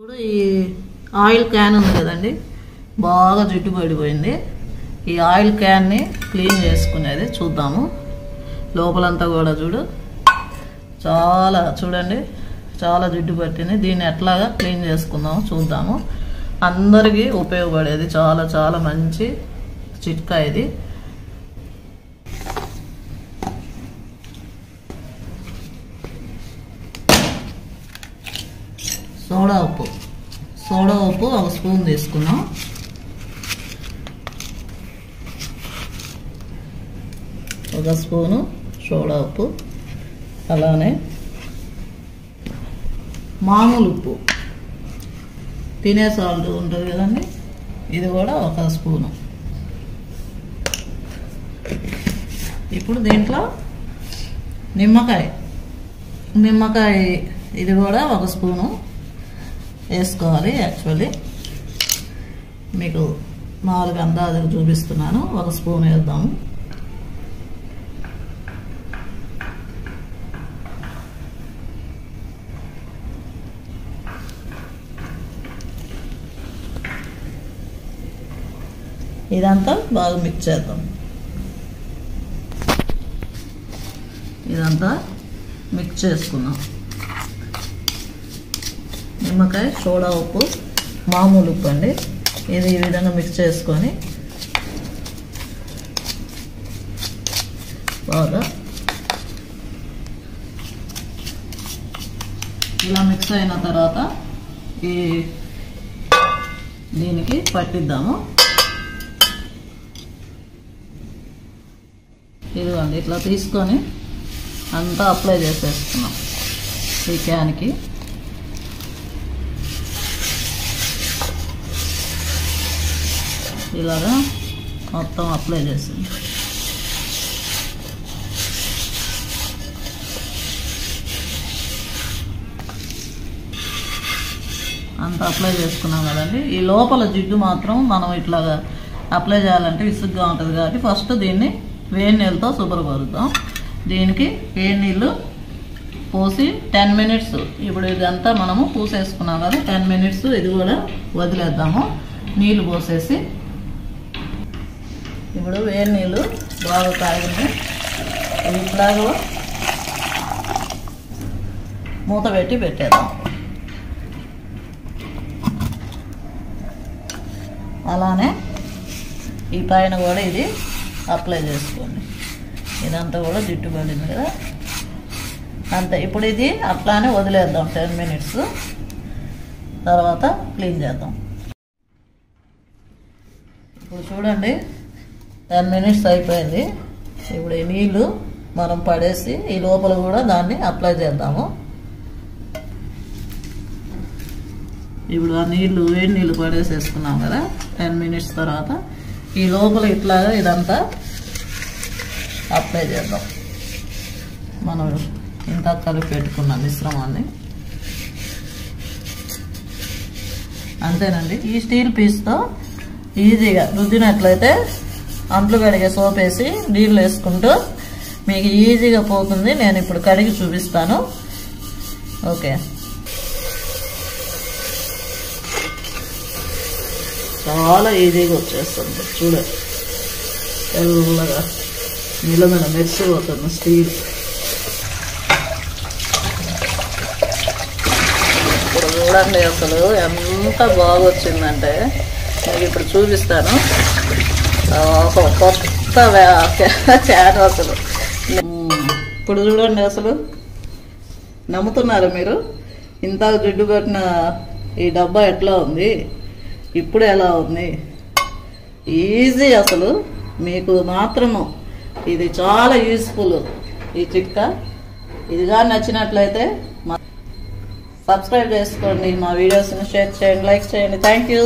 ఇప్పుడు ఈ oil can ఉంది కదండి, బాగా జిడ్డు పడిపోయింది. ఈ ఆయిల్ క్యాన్ని క్లీన్ చేసుకునేది చూద్దాము. లోపలంతా కూడా చూడండి చాలా జిడ్డు పట్టింది. దీన్ని ఎట్లాగా క్లీన్ చేసుకుందాము చూద్దాము. అందరికీ ఉపయోగపడేది, చాలా చాలా మంచి చిట్కా ఇది. సోడా ఉప్పు 1 స్పూన్ తీసుకున్నాం. ఒక స్పూను సోడా ఉప్పు, అలానే మామూలు ఉప్పు, తినే సాల్ట్ ఉంటుంది కదండి, ఇది కూడా 1 స్పూను. ఇప్పుడు దీంట్లో నిమ్మకాయ ఇది కూడా 1 స్పూను వేసుకోవాలి. యాక్చువల్లీ మీకు 4 అందాజులు చూపిస్తున్నాను. 1 స్పూన్ వేద్దాము. ఇదంతా బాగా మిక్స్ చేద్దాం. ఇదంతా మిక్స్ చేసుకున్నాం. నిమ్మకాయ, సోడా ఉప్పు, మామూలు ఉప్పు అండి. ఇది ఈ విధంగా మిక్స్ చేసుకొని బాగా ఇలా మిక్స్ అయిన తర్వాత దీనికి పట్టిద్దాము. ఇదిగోండి, ఇట్లా తీసుకొని అంతా అప్లై చేసేస్తున్నాం ఈ క్యాన్కి. ఇలాగా మొత్తం అప్లై చేసింది. అంత అప్లై చేసుకున్నాం కదండి. ఈ లోపల జిడ్డు మాత్రం మనం ఇట్లాగా అప్లై చేయాలంటే విసుగ్గా ఉంటుంది కాబట్టి ఫస్ట్ దీన్ని వేడి నీళ్ళతో శుభ్రపరుద్దాం. దీనికి వేడి నీళ్ళు పోసి 10 మినిట్స్, ఇప్పుడు ఇదంతా మనము పూసేసుకున్నాం కదా, 10 మినిట్స్ ఇది కూడా వదిలేద్దాము. నీళ్ళు పోసేసి ఇప్పుడు వేడి నీళ్ళు బాగా కాగింది. ఇట్లాగో మూత పెట్టి పెట్టేద్దాం. అలానే ఈ పైన కూడా ఇది అప్లై చేసుకోండి. ఇదంతా కూడా జిడ్డు పడింది కదా, అంతే. ఇప్పుడు ఇది అట్లానే వదిలేద్దాం 10 మినిట్స్, తర్వాత క్లీన్ చేద్దాం. ఇప్పుడు చూడండి 10 మినిట్స్ అయిపోయింది. ఇప్పుడు ఈ నీళ్ళు మనం పడేసి ఈ లోపల కూడా దాన్ని అప్లై చేద్దాము. ఇప్పుడు ఆ నీళ్ళు వేడి నీళ్ళు పడేసేసుకున్నాం కదా, 10 మినిట్స్ తర్వాత ఈ లోపల ఇట్లాగా ఇదంతా అప్లై చేద్దాం. మనం ఇంత కలిపి పెట్టుకున్న మిశ్రమాన్ని. అంతేనండి. ఈ స్టీల్ పీస్తో ఈజీగా రుద్దినట్లయితే అంట్లు కడిగే సోప్ వేసి నీళ్ళు వేసుకుంటూ మీకు ఈజీగా పోతుంది. నేను ఇప్పుడు కడిగి చూపిస్తాను. ఓకే, చాలా ఈజీగా వచ్చేస్తుంది. చూడండి, తెల్లగా నీళ్ళ మీద మెరిసిపోతుంది స్టీల్. ఇప్పుడు చూడండి అసలు ఎంత బాగా వచ్చిందంటే మీకు ఇప్పుడు చూపిస్తాను. కొత్త క్యాన్ అసలు. ఇప్పుడు చూడండి, అసలు నమ్ముతున్నారు మీరు? ఇంత జిడ్డు పట్టిన ఈ డబ్బా ఎట్లా ఉంది, ఇప్పుడు ఎలా ఉంది? ఈజీ అసలు. మీకు మాత్రము ఇది చాలా యూస్ఫుల్ ఈ చిట్కా. ఇదిగా నచ్చినట్లయితే సబ్స్క్రైబ్ చేసుకోండి, మా వీడియోస్ని షేర్ చేయండి, లైక్ చేయండి. Thank you.